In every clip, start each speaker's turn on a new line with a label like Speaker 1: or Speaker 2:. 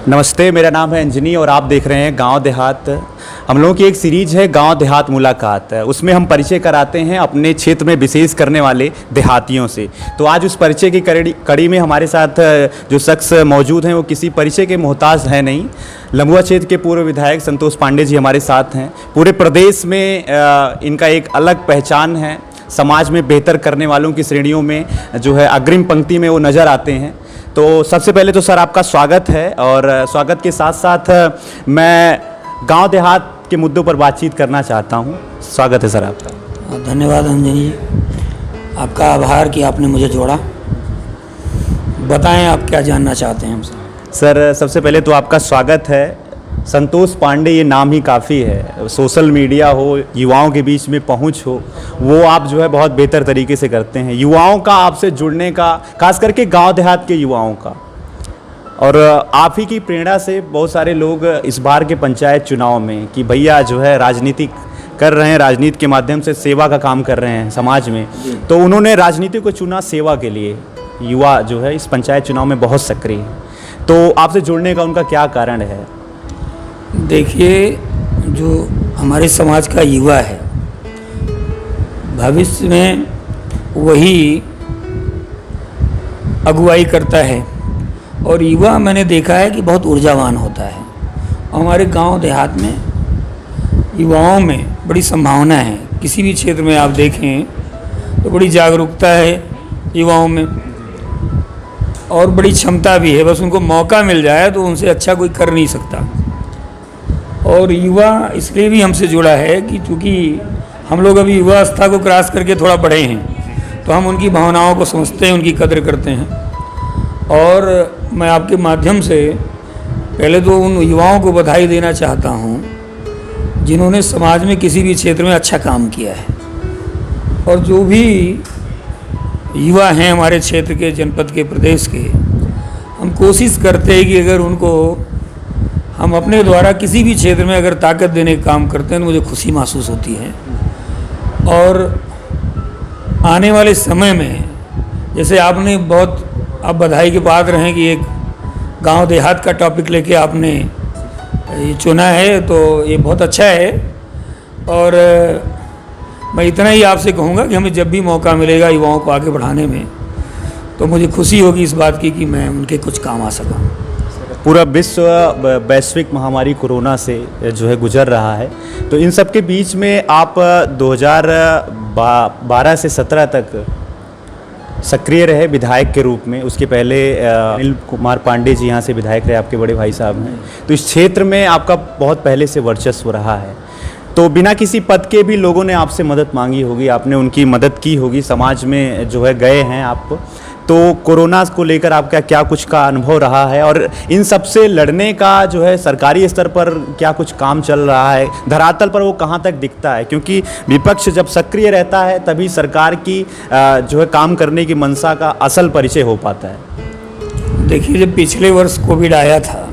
Speaker 1: नमस्ते, मेरा नाम है अंजनी और आप देख रहे हैं गांव देहात। हम लोगों की एक सीरीज है गांव देहात मुलाकात। उसमें हम परिचय कराते हैं अपने क्षेत्र में विशेष करने वाले देहातियों से। तो आज उस परिचय की कड़ी में हमारे साथ जो शख्स मौजूद हैं वो किसी परिचय के मोहताज हैं नहीं। लंबुआ क्षेत्र के पूर्व विधायक संतोष पांडे जी हमारे साथ हैं। पूरे प्रदेश में इनका एक अलग पहचान है। समाज में बेहतर करने वालों की श्रेणियों में जो है अग्रिम पंक्ति में वो नज़र आते हैं। तो सबसे पहले तो सर आपका स्वागत है और स्वागत के साथ साथ मैं गांव देहात के मुद्दों पर बातचीत करना चाहता हूं। स्वागत है सर आपका।
Speaker 2: धन्यवाद अंजनी जी, आपका आभार कि आपने मुझे जोड़ा। बताएं आप क्या जानना चाहते हैं हमसे।
Speaker 1: सर सबसे पहले तो आपका स्वागत है। संतोष पांडे ये नाम ही काफ़ी है। सोशल मीडिया हो, युवाओं के बीच में पहुंच हो, वो आप जो है बहुत बेहतर तरीके से करते हैं। युवाओं का आपसे जुड़ने का, खास करके गांव देहात के युवाओं का, और आप ही की प्रेरणा से बहुत सारे लोग इस बार के पंचायत चुनाव में कि भैया जो है राजनीति कर रहे हैं, राजनीति के माध्यम से सेवा का काम कर रहे हैं समाज में, तो उन्होंने राजनीति को चुना सेवा के लिए। युवा जो है इस पंचायत चुनाव में बहुत सक्रिय है, तो आपसे जुड़ने का उनका क्या कारण है?
Speaker 2: देखिए, जो हमारे समाज का युवा है, भविष्य में वही अगुवाई करता है और युवा मैंने देखा है कि बहुत ऊर्जावान होता है। हमारे गांव देहात में युवाओं में बड़ी संभावना है। किसी भी क्षेत्र में आप देखें तो बड़ी जागरूकता है युवाओं में और बड़ी क्षमता भी है। बस उनको मौका मिल जाए तो उनसे अच्छा कोई कर नहीं सकता। और युवा इसलिए भी हमसे जुड़ा है कि चूँकि हम लोग अभी युवावस्था को क्रॉस करके थोड़ा बढ़े हैं, तो हम उनकी भावनाओं को समझते हैं, उनकी कदर करते हैं। और मैं आपके माध्यम से पहले तो उन युवाओं को बधाई देना चाहता हूं जिन्होंने समाज में किसी भी क्षेत्र में अच्छा काम किया है। और जो भी युवा हैं हमारे क्षेत्र के, जनपद के, प्रदेश के, हम कोशिश करते हैं कि अगर उनको हम अपने द्वारा किसी भी क्षेत्र में अगर ताकत देने का काम करते हैं तो मुझे खुशी महसूस होती है। और आने वाले समय में जैसे आपने बहुत, आप बधाई के पात्र हैं कि एक गांव देहात का टॉपिक लेके आपने ये चुना है, तो ये बहुत अच्छा है। और मैं इतना ही आपसे कहूँगा कि हमें जब भी मौका मिलेगा युवाओं को आगे बढ़ाने में, तो मुझे खुशी होगी इस बात की कि मैं उनके कुछ काम आ सका।
Speaker 1: पूरा विश्व वैश्विक महामारी कोरोना से जो है गुजर रहा है, तो इन सब के बीच में आप 2012 से 17 तक सक्रिय रहे विधायक के रूप में। उसके पहले अनिल कुमार पांडे जी यहाँ से विधायक रहे, आपके बड़े भाई साहब हैं। तो इस क्षेत्र में आपका बहुत पहले से वर्चस्व रहा है। तो बिना किसी पद के भी लोगों ने आपसे मदद मांगी होगी, आपने उनकी मदद की होगी, समाज में जो है गए हैं आप। तो कोरोना को लेकर आपका क्या कुछ का अनुभव रहा है और इन सब से लड़ने का जो है सरकारी स्तर पर क्या कुछ काम चल रहा है? धरातल पर वो कहाँ तक दिखता है? क्योंकि विपक्ष जब सक्रिय रहता है तभी सरकार की जो है काम करने की मंशा का असल परिचय हो पाता है।
Speaker 2: देखिए, जब पिछले वर्ष कोविड आया था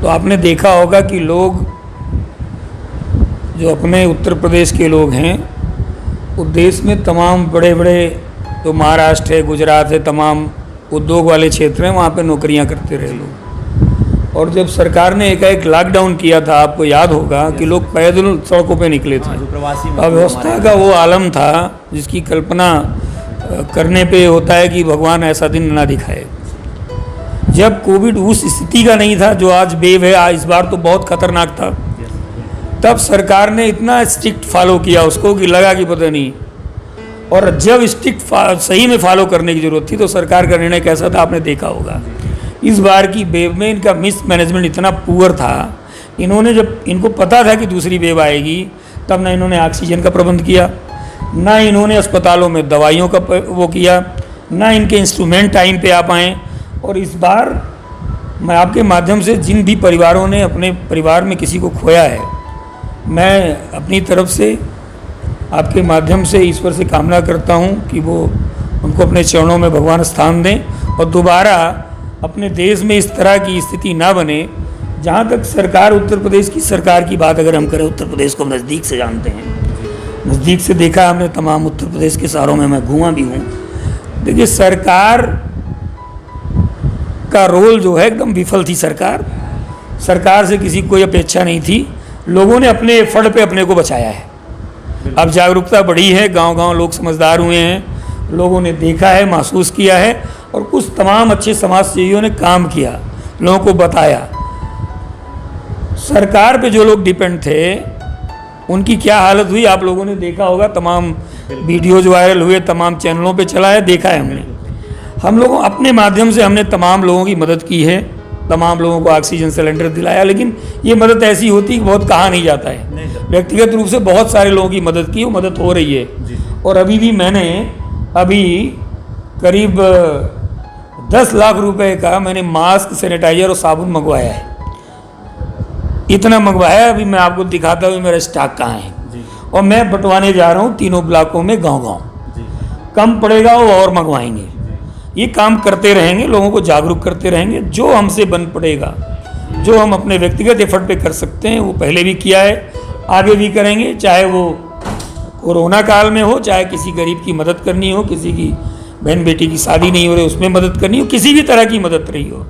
Speaker 2: तो आपने देखा होगा कि लोग जो अपने उत्तर प्रदेश के लोग हैं, वो देश में तमाम बड़े बड़े, तो महाराष्ट्र है, गुजरात है, तमाम उद्योग वाले क्षेत्र हैं, वहाँ पे नौकरियाँ करते रहे लोग। और जब सरकार ने एकाएक लॉकडाउन किया था, आपको याद होगा कि लोग पैदल सड़कों पे निकले थे। अव्यवस्था का वो आलम था जिसकी कल्पना करने पे होता है कि भगवान ऐसा दिन ना दिखाए। जब कोविड उस स्थिति का नहीं था जो आज वेव है, इस बार तो बहुत खतरनाक था, तब सरकार ने इतना स्ट्रिक्ट फॉलो किया उसको कि लगा कि पता नहीं। और जब स्ट्रिक्ट सही में फॉलो करने की ज़रूरत थी तो सरकार का निर्णय कैसा था आपने देखा होगा। इस बार की वेव में इनका मिस मैनेजमेंट इतना पुअर था। इन्होंने, जब इनको पता था कि दूसरी वेव आएगी, तब ना इन्होंने ऑक्सीजन का प्रबंध किया, ना इन्होंने अस्पतालों में दवाइयों का वो किया, ना इनके इंस्ट्रूमेंट टाइम पे आ पाएँ। और इस बार मैं आपके माध्यम से जिन भी परिवारों ने अपने परिवार में किसी को खोया है, मैं अपनी तरफ से आपके माध्यम से ईश्वर से कामना करता हूं कि वो उनको अपने चरणों में भगवान स्थान दें और दोबारा अपने देश में इस तरह की स्थिति ना बने। जहां तक सरकार, उत्तर प्रदेश की सरकार की बात अगर हम करें, उत्तर प्रदेश को हम नज़दीक से जानते हैं, नज़दीक से देखा हमने, तमाम उत्तर प्रदेश के शहरों में मैं घूमा भी हूँ। देखिए, सरकार उसका रोल जो है एकदम विफल थी सरकार से किसी कोई अपेक्षा नहीं थी। लोगों ने अपने एफर्ट पे अपने को बचाया है। अब जागरूकता बढ़ी है, गांव-गांव लोग समझदार हुए हैं, लोगों ने देखा है, महसूस किया है, और कुछ तमाम अच्छे समाज सेवियों ने काम किया, लोगों को बताया। सरकार पे जो लोग डिपेंड थे उनकी क्या हालत हुई आप लोगों ने देखा होगा। तमाम वीडियोज वायरल हुए, तमाम चैनलों पे चला है, देखा है हमने। हम लोगों अपने माध्यम से हमने तमाम लोगों की मदद की है, तमाम लोगों को ऑक्सीजन सिलेंडर दिलाया, लेकिन ये मदद ऐसी होती है कि बहुत कहा नहीं जाता है। व्यक्तिगत रूप से बहुत सारे लोगों की मदद की, वो मदद हो रही है। और अभी भी मैंने करीब 10 लाख रुपए का मैंने मास्क, सैनिटाइजर और साबुन मंगवाया है। इतना मंगवाया, अभी मैं आपको दिखाता हूँ मेरा स्टॉक कहाँ है। और मैं बंटवाने जा रहा हूँ तीनों ब्लॉकों में, गांव-गांव। कम पड़ेगा वो और मंगवाएंगे। ये काम करते रहेंगे, लोगों को जागरूक करते रहेंगे। जो हमसे बन पड़ेगा, जो हम अपने व्यक्तिगत एफर्ट पे कर सकते हैं, वो पहले भी किया है, आगे भी करेंगे। चाहे वो कोरोना काल में हो, चाहे किसी गरीब की मदद करनी हो, किसी की बहन बेटी की शादी नहीं हो रही उसमें मदद करनी हो, किसी भी तरह की मदद रही हो।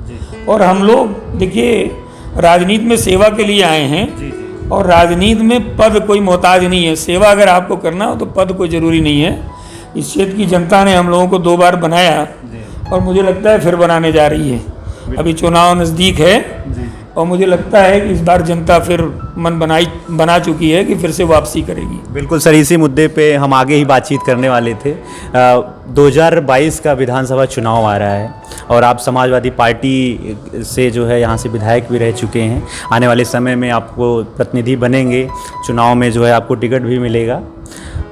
Speaker 2: और हम लोग देखिए राजनीति में सेवा के लिए आए हैं, और राजनीति में पद कोई मोहताज नहीं है। सेवा अगर आपको करना हो तो पद कोई ज़रूरी नहीं है। इस क्षेत्र की जनता ने हम लोगों को 2 बार बनाया, और मुझे लगता है फिर बनाने जा रही है। अभी चुनाव नज़दीक है, और मुझे लगता है कि इस बार जनता फिर मन बना चुकी है कि फिर से वापसी करेगी।
Speaker 1: बिल्कुल सर, इसी मुद्दे पे हम आगे ही बातचीत करने वाले थे। 2022 का विधानसभा चुनाव आ रहा है, और आप समाजवादी पार्टी से जो है यहाँ से विधायक भी रह चुके हैं। आने वाले समय में आपको प्रतिनिधि बनेंगे, चुनाव में जो है आपको टिकट भी मिलेगा।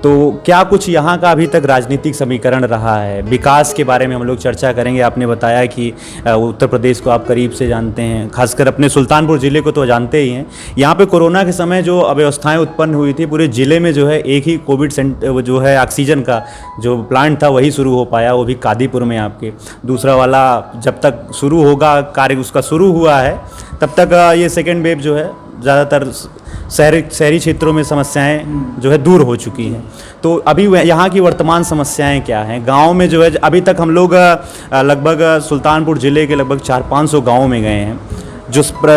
Speaker 1: तो क्या कुछ यहाँ का अभी तक राजनीतिक समीकरण रहा है? विकास के बारे में हम लोग चर्चा करेंगे। आपने बताया कि उत्तर प्रदेश को आप करीब से जानते हैं, खासकर अपने सुल्तानपुर ज़िले को तो जानते ही हैं। यहाँ पे कोरोना के समय जो अव्यवस्थाएं उत्पन्न हुई थी, पूरे ज़िले में जो है एक ही कोविड सेंटर जो है ऑक्सीजन का जो प्लांट था वही शुरू हो पाया, वो भी कादीपुर में आपके। दूसरा वाला जब तक शुरू होगा, कार्य उसका शुरू हुआ है, तब तक ये सेकेंड वेव जो है ज़्यादातर शहरी क्षेत्रों में समस्याएं जो है दूर हो चुकी हैं। तो अभी यहाँ की वर्तमान समस्याएं क्या हैं? गांव में जो है अभी तक हम लोग लगभग सुल्तानपुर ज़िले के लगभग 400-500 गाँव में गए हैं।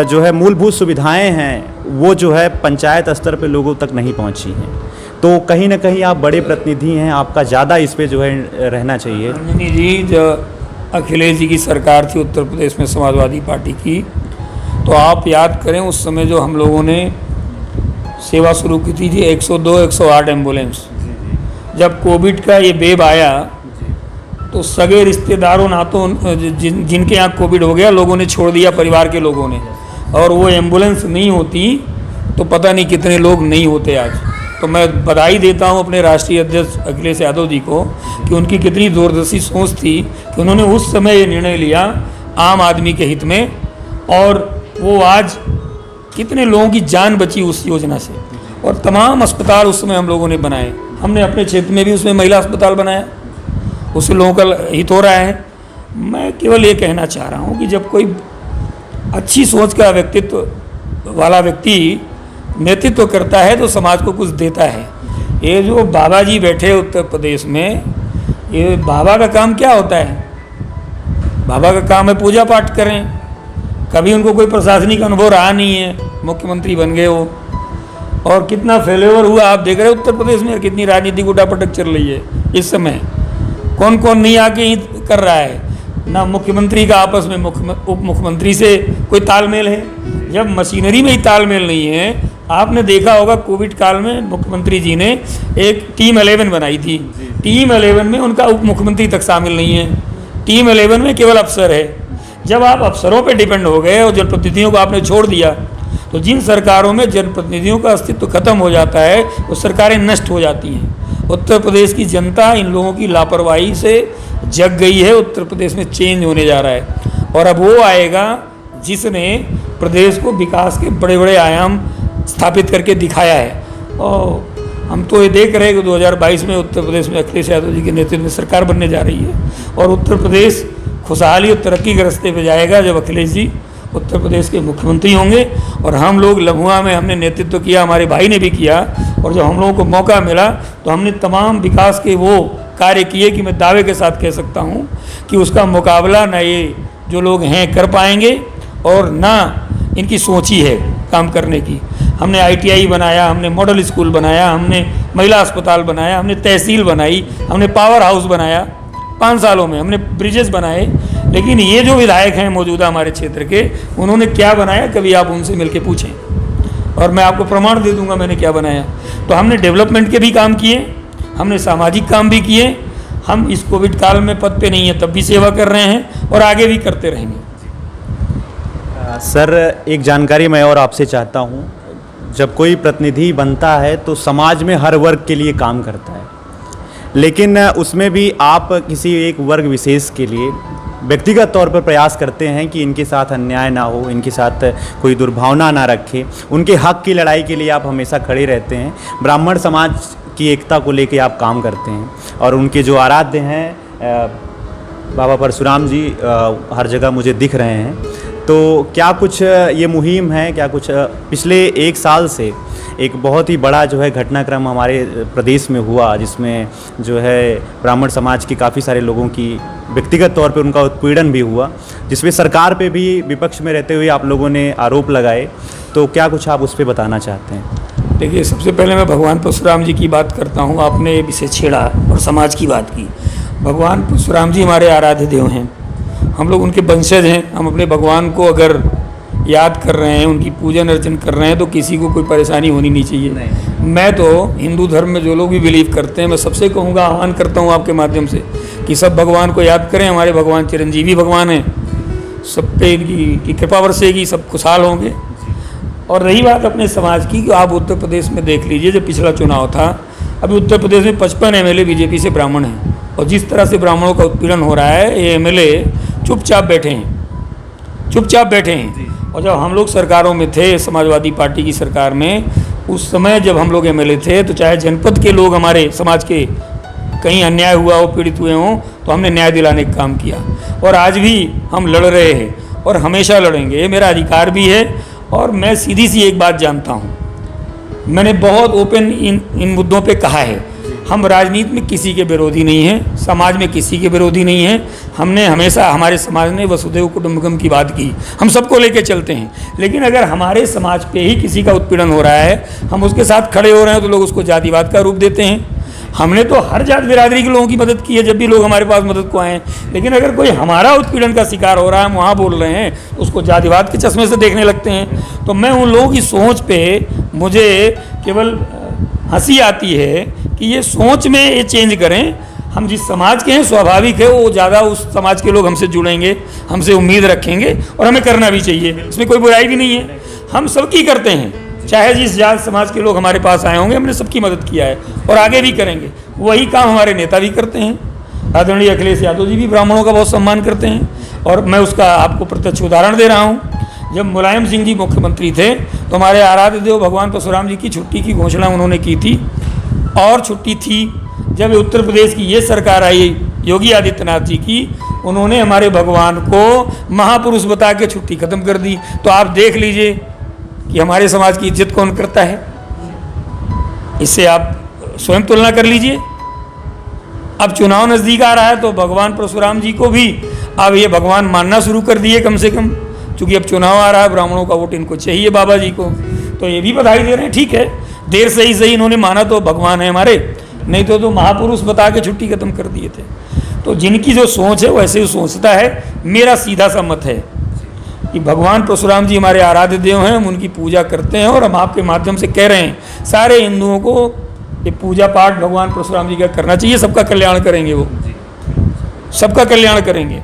Speaker 1: जो है मूलभूत सुविधाएं हैं वो जो है पंचायत स्तर पे लोगों तक नहीं पहुँची हैं। तो कहीं ना कहीं आप बड़े प्रतिनिधि हैं, आपका ज़्यादा इस पर जो है रहना चाहिए।
Speaker 2: रंजनी जी, जब अखिलेश जी की सरकार थी उत्तर प्रदेश में समाजवादी पार्टी की, तो आप याद करें उस समय जो हम लोगों ने सेवा शुरू की थी 102-108 एम्बुलेंस। जब कोविड का ये वेव आया तो सगे रिश्तेदारों, नातों जिनके यहाँ कोविड हो गया, लोगों ने छोड़ दिया, परिवार के लोगों ने। और वो एम्बुलेंस नहीं होती तो पता नहीं कितने लोग नहीं होते आज। तो मैं बधाई देता हूँ अपने राष्ट्रीय अध्यक्ष अखिलेश यादव जी को कि उनकी कितनी दूरदर्शी सोच थी कि उन्होंने उस समय ये निर्णय लिया आम आदमी के हित में, और वो आज कितने लोगों की जान बची उस योजना से। और तमाम अस्पताल उस समय हम लोगों ने बनाए। हमने अपने क्षेत्र में भी उसमें महिला अस्पताल बनाया, उससे लोगों का हित हो रहा है। मैं केवल ये कहना चाह रहा हूँ कि जब कोई अच्छी सोच का व्यक्तित्व वाला व्यक्ति नेतृत्व करता है तो समाज को कुछ देता है। ये जो बाबा जी बैठे उत्तर प्रदेश में, ये बाबा का काम क्या होता है? बाबा का काम है पूजा पाठ करें। कभी उनको कोई प्रशासनिक अनुभव रहा नहीं है, मुख्यमंत्री बन गए वो, और कितना फेल्योर हुआ आप देख रहे हो उत्तर प्रदेश में। कितनी राजनीतिक उठापटक चल रही है इस समय, कौन कौन नहीं आके कर रहा है। ना मुख्यमंत्री का आपस में उप मुख्यमंत्री से कोई तालमेल है, जब मशीनरी में ही तालमेल नहीं है। आपने देखा होगा कोविड काल में मुख्यमंत्री जी ने एक टीम 11 बनाई थी। टीम 11 में उनका उप मुख्यमंत्री तक शामिल नहीं है, टीम 11 में केवल अफसर है। जब आप अफसरों पे डिपेंड हो गए और जनप्रतिनिधियों को आपने छोड़ दिया, तो जिन सरकारों में जनप्रतिनिधियों का अस्तित्व खत्म हो जाता है वो सरकारें नष्ट हो जाती हैं। उत्तर प्रदेश की जनता इन लोगों की लापरवाही से जग गई है। उत्तर प्रदेश में चेंज होने जा रहा है, और अब वो आएगा जिसने प्रदेश को विकास के बड़े बड़े आयाम स्थापित करके दिखाया है। और हम तो ये देख रहे हैं कि 2022 में उत्तर प्रदेश में अखिलेश यादव जी के नेतृत्व में सरकार बनने जा रही है, और उत्तर प्रदेश खुशहाली और तरक्की के रास्ते पे जाएगा जब अखिलेश जी उत्तर प्रदेश के मुख्यमंत्री होंगे। और हम लोग लम्हुआ में हमने नेतृत्व किया, हमारे भाई ने भी किया, और जब हम लोगों को मौका मिला तो हमने तमाम विकास के वो कार्य किए कि मैं दावे के साथ कह सकता हूँ कि उसका मुकाबला न ये जो लोग हैं कर पाएंगे और ना इनकी सोच ही है काम करने की। हमने ITI बनाया, हमने मॉडल स्कूल बनाया, हमने महिला अस्पताल बनाया, हमने तहसील बनाई, हमने पावर हाउस बनाया, 5 सालों में हमने ब्रिजेस बनाए। लेकिन ये जो विधायक हैं मौजूदा हमारे क्षेत्र के, उन्होंने क्या बनाया कभी आप उनसे मिलके पूछें और मैं आपको प्रमाण दे दूंगा मैंने क्या बनाया। तो हमने डेवलपमेंट के भी काम किए, हमने सामाजिक काम भी किए। हम इस कोविड काल में पद पे नहीं है तब भी सेवा कर रहे हैं और आगे भी करते रहेंगे।
Speaker 1: सर एक जानकारी मैं और आपसे चाहता हूँ, जब कोई प्रतिनिधि बनता है तो समाज में हर वर्ग के लिए काम करता है, लेकिन उसमें भी आप किसी एक वर्ग विशेष के लिए व्यक्तिगत तौर पर प्रयास करते हैं कि इनके साथ अन्याय ना हो, इनके साथ कोई दुर्भावना ना रखे, उनके हक की लड़ाई के लिए आप हमेशा खड़े रहते हैं। ब्राह्मण समाज की एकता को लेकर आप काम करते हैं और उनके जो आराध्य हैं बाबा परशुराम जी हर जगह मुझे दिख रहे हैं। तो क्या कुछ ये मुहिम है, क्या कुछ पिछले 1 साल से एक बहुत ही बड़ा जो है घटनाक्रम हमारे प्रदेश में हुआ, जिसमें जो है ब्राह्मण समाज के काफ़ी सारे लोगों की व्यक्तिगत तौर पे उनका उत्पीड़न भी हुआ, जिसमें सरकार पे भी विपक्ष में रहते हुए आप लोगों ने आरोप लगाए, तो क्या कुछ आप उस पर बताना चाहते हैं?
Speaker 2: देखिए, सबसे पहले मैं भगवान परशुराम जी की बात करता हूँ। आपने ये विषय छेड़ा और समाज की बात की। भगवान परशुराम जी हमारे आराध्य देव हैं, हम लोग उनके वंशज हैं। हम अपने भगवान को अगर याद कर रहे हैं, उनकी पूजन अर्चन कर रहे हैं, तो किसी को कोई परेशानी होनी नहीं चाहिए। नहीं। मैं तो हिंदू धर्म में जो लोग भी बिलीव करते हैं, मैं सबसे कहूँगा, आह्वान करता हूँ आपके माध्यम से कि सब भगवान को याद करें। हमारे भगवान चिरंजीवी भगवान हैं, सब पे इनकी कृपा बरसेगी, सब खुशहाल होंगे। और रही बात अपने समाज की, कि आप उत्तर प्रदेश में देख लीजिए, जब पिछला चुनाव था, अभी उत्तर प्रदेश में 55 MLA बीजेपी से ब्राह्मण हैं, और जिस तरह से ब्राह्मणों का उत्पीड़न हो रहा है, ये MLA चुपचाप बैठे हैं, चुपचाप बैठे हैं। और जब हम लोग सरकारों में थे, समाजवादी पार्टी की सरकार में, उस समय जब हम लोग MLA थे, तो चाहे जनपद के लोग हमारे समाज के कहीं अन्याय हुआ हो, पीड़ित हुए हों, तो हमने न्याय दिलाने का काम किया। और आज भी हम लड़ रहे हैं और हमेशा लड़ेंगे, ये मेरा अधिकार भी है। और मैं सीधी सी एक बात जानता हूँ, मैंने बहुत ओपन इन मुद्दों पे कहा है, हम राजनीति में किसी के विरोधी नहीं हैं, समाज में किसी के विरोधी नहीं हैं। हमने हमेशा, हमारे समाज ने वसुधैव कुटुंबकम की बात की, हम सबको लेके चलते हैं। लेकिन अगर हमारे समाज पे ही किसी का उत्पीड़न हो रहा है, हम उसके साथ खड़े हो रहे हैं, तो लोग उसको जातिवाद का रूप देते हैं। हमने तो हर जात बिरादरी के लोगों की मदद की है जब भी लोग हमारे पास मदद को आए हैं। लेकिन अगर कोई हमारा उत्पीड़न का शिकार हो रहा है, हम वहाँ बोल रहे हैं, तो उसको जातिवाद के चश्मे से देखने लगते हैं। तो मैं उन लोगों की सोच पे मुझे केवल हंसी आती है कि ये सोच में ये चेंज करें। हम जिस समाज के हैं, स्वाभाविक है वो ज़्यादा उस समाज के लोग हमसे जुड़ेंगे, हमसे उम्मीद रखेंगे, और हमें करना भी चाहिए, इसमें कोई बुराई भी नहीं है। हम सबकी करते हैं, चाहे जिस जात समाज के लोग हमारे पास आए होंगे, हमने सबकी मदद किया है और आगे भी करेंगे। वही काम हमारे नेता भी करते हैं। आदरणीय अखिलेश यादव जी भी ब्राह्मणों का बहुत सम्मान करते हैं, और मैं उसका आपको प्रत्यक्ष उदाहरण दे रहा हूँ। जब मुलायम सिंह जी मुख्यमंत्री थे, तो हमारे आराध्य देव भगवान परशुराम जी की छुट्टी की घोषणा उन्होंने की थी, और छुट्टी थी। जब उत्तर प्रदेश की ये सरकार आई योगी आदित्यनाथ जी की, उन्होंने हमारे भगवान को महापुरुष बता के छुट्टी खत्म कर दी। तो आप देख लीजिए कि हमारे समाज की इज्जत कौन करता है, इससे आप स्वयं तुलना कर लीजिए। अब चुनाव नज़दीक आ रहा है, तो भगवान परशुराम जी को भी अब ये भगवान मानना शुरू कर दिए कम से कम, क्योंकि अब चुनाव आ रहा है, ब्राह्मणों का वोट इनको चाहिए बाबा जी को, तो ये भी बधाई दे रहे हैं। ठीक है, देर से ही सही इन्होंने माना तो भगवान है हमारे, नहीं तो महापुरुष बता के छुट्टी खत्म कर दिए थे। तो जिनकी जो सोच है वो ऐसे ही सोचता है। मेरा सीधा सा मत है कि भगवान परशुराम जी हमारे आराध्य देव हैं, हम उनकी पूजा करते हैं, और हम आपके माध्यम से कह रहे हैं सारे हिंदुओं को ये पूजा पाठ भगवान परशुराम जी का करना चाहिए। सबका कल्याण करेंगे, वो सबका कल्याण करेंगे।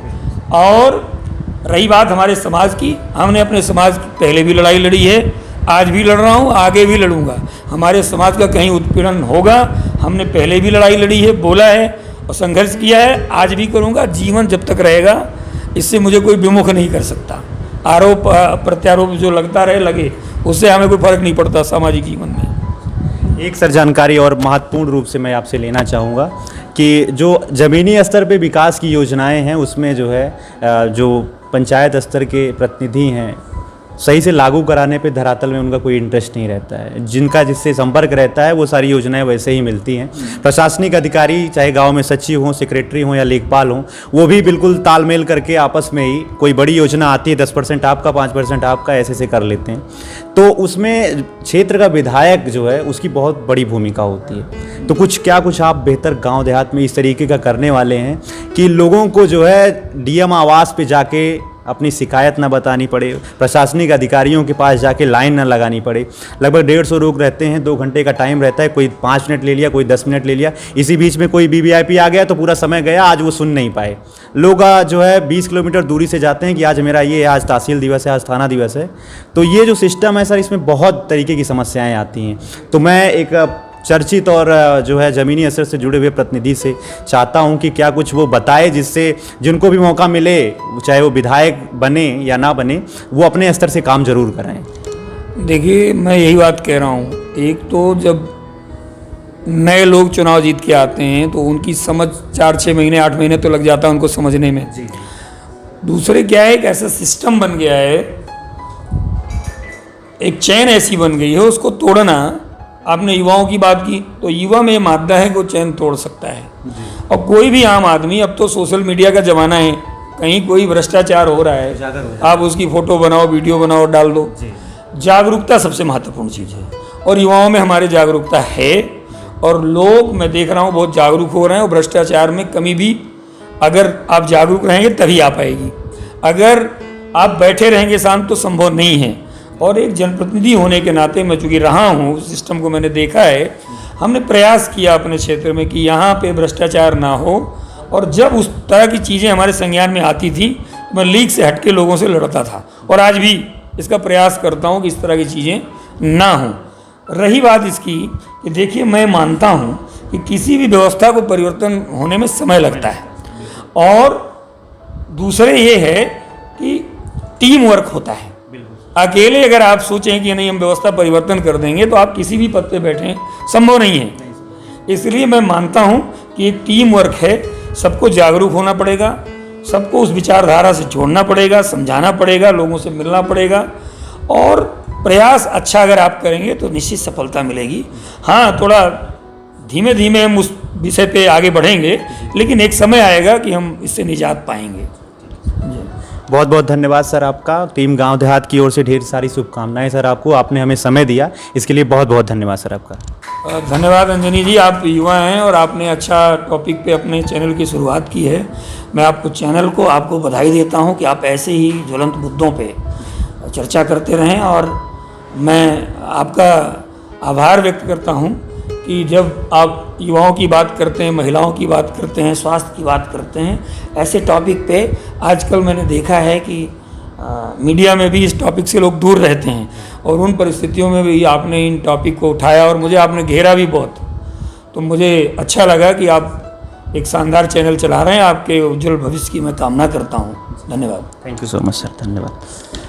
Speaker 2: और रही बात हमारे समाज की, हमने अपने समाज की पहले भी लड़ाई लड़ी है, आज भी लड़ रहा हूँ, आगे भी लड़ूंगा। हमारे समाज का कहीं उत्पीड़न होगा, हमने पहले भी लड़ाई लड़ी है, बोला है और संघर्ष किया है, आज भी करूँगा। जीवन जब तक रहेगा, इससे मुझे कोई विमुख नहीं कर सकता। आरोप प्रत्यारोप जो लगता रहे लगे, उससे हमें कोई फर्क नहीं पड़ता सामाजिक जीवन में।
Speaker 1: एक सर जानकारी और महत्वपूर्ण रूप से मैं आपसे लेना चाहूँगा कि जो ज़मीनी स्तर पे विकास की योजनाएं हैं, उसमें जो है जो पंचायत स्तर के प्रतिनिधि हैं सही से लागू कराने पे धरातल में उनका कोई इंटरेस्ट नहीं रहता है। जिनका जिससे संपर्क रहता है वो सारी योजनाएं वैसे ही मिलती हैं। प्रशासनिक अधिकारी चाहे गांव में सचिव हों, सेक्रेटरी हों या लेखपाल हों, वो भी बिल्कुल तालमेल करके आपस में ही कोई बड़ी योजना आती है 10% आपका 5% आपका ऐसे से कर लेते हैं। तो उसमें क्षेत्र का विधायक जो है उसकी बहुत बड़ी भूमिका होती है। तो कुछ आप बेहतर गाँव देहात में इस तरीके का करने वाले हैं कि लोगों को जो है डीएम आवास पे जाके अपनी शिकायत ना बतानी पड़े, प्रशासनिक अधिकारियों के पास जाके लाइन ना लगानी पड़े। लगभग 150 लोग रहते हैं, 2 घंटे का टाइम रहता है, कोई 5 मिनट ले लिया, कोई 10 मिनट ले लिया, इसी बीच में कोई वीवीआईपी आ गया तो पूरा समय गया। आज वो सुन नहीं पाए। लोग जो है 20 किलोमीटर दूरी से जाते हैं कि आज मेरा ये, आज तहसील दिवस है, आज थाना दिवस है। तो ये जो सिस्टम है सर, इसमें बहुत तरीके की समस्याएँ आती हैं। तो मैं एक चर्चित और जो है ज़मीनी असर से जुड़े हुए प्रतिनिधि से चाहता हूं कि क्या कुछ वो बताए जिससे जिनको भी मौका मिले, चाहे वो विधायक बने या ना बने, वो अपने स्तर से काम जरूर कराएं।
Speaker 2: देखिए, मैं यही बात कह रहा हूँ, एक तो जब नए लोग चुनाव जीत के आते हैं तो उनकी समझ 4-6 महीने 8 महीने तो लग जाता है उनको समझने में। दूसरे क्या है, एक ऐसा सिस्टम बन गया है, एक चैन ऐसी बन गई है, उसको तोड़ना। आपने युवाओं की बात की, तो युवा में ये मादा है कि वो चैन तोड़ सकता है। और कोई भी आम आदमी, अब तो सोशल मीडिया का ज़माना है, कहीं कोई भ्रष्टाचार हो रहा है, आप उसकी फ़ोटो बनाओ, वीडियो बनाओ, डाल दो। जागरूकता सबसे महत्वपूर्ण चीज़ है और युवाओं में हमारे जागरूकता है और लोग, मैं देख रहा हूँ, बहुत जागरूक हो रहे हैं। और भ्रष्टाचार में कमी भी, अगर आप जागरूक रहेंगे तभी आ पाएगी। अगर आप बैठे रहेंगे शांत तो संभव नहीं है। और एक जनप्रतिनिधि होने के नाते मैं चूँकि रहा हूँ, उस सिस्टम को मैंने देखा है, हमने प्रयास किया अपने क्षेत्र में कि यहाँ पे भ्रष्टाचार ना हो। और जब उस तरह की चीज़ें हमारे संज्ञान में आती थी तो मैं लीक से हटके लोगों से लड़ता था और आज भी इसका प्रयास करता हूँ कि इस तरह की चीज़ें ना हों। रही बात इसकी कि देखिए, मैं मानता हूँ कि किसी भी व्यवस्था को परिवर्तन होने में समय लगता है। और दूसरे ये है कि टीम वर्क होता है। अकेले अगर आप सोचें कि नहीं हम व्यवस्था परिवर्तन कर देंगे तो आप किसी भी पद पे बैठें, संभव नहीं है। इसलिए मैं मानता हूं कि एक टीम वर्क है, सबको जागरूक होना पड़ेगा, सबको उस विचारधारा से जोड़ना पड़ेगा, समझाना पड़ेगा, लोगों से मिलना पड़ेगा। और प्रयास अच्छा अगर आप करेंगे तो निश्चित सफलता मिलेगी। हाँ, थोड़ा धीमे धीमे हम उस विषय पे आगे बढ़ेंगे, लेकिन एक समय आएगा कि हम इससे निजात पाएंगे।
Speaker 1: बहुत बहुत धन्यवाद सर आपका। टीम गांव देहात की ओर से ढेर सारी शुभकामनाएं सर आपको। आपने हमें समय दिया, इसके लिए बहुत बहुत धन्यवाद सर आपका।
Speaker 2: धन्यवाद अंजनी जी, आप युवा हैं और आपने अच्छा टॉपिक पे अपने चैनल की शुरुआत की है। मैं आपको चैनल को आपको बधाई देता हूं कि आप ऐसे ही ज्वलंत मुद्दों पे चर्चा करते रहें। और मैं आपका आभार व्यक्त करता हूं कि जब आप युवाओं की बात करते हैं, महिलाओं की बात करते हैं, स्वास्थ्य की बात करते हैं, ऐसे टॉपिक पे आजकल मैंने देखा है कि मीडिया में भी इस टॉपिक से लोग दूर रहते हैं और उन परिस्थितियों में भी आपने इन टॉपिक को उठाया और मुझे आपने घेरा भी बहुत। तो मुझे अच्छा लगा कि आप एक शानदार चैनल चला रहे हैं। आपके उज्जवल भविष्य की मैं कामना करता हूँ। धन्यवाद।
Speaker 1: Thank you so much sir, धन्यवाद।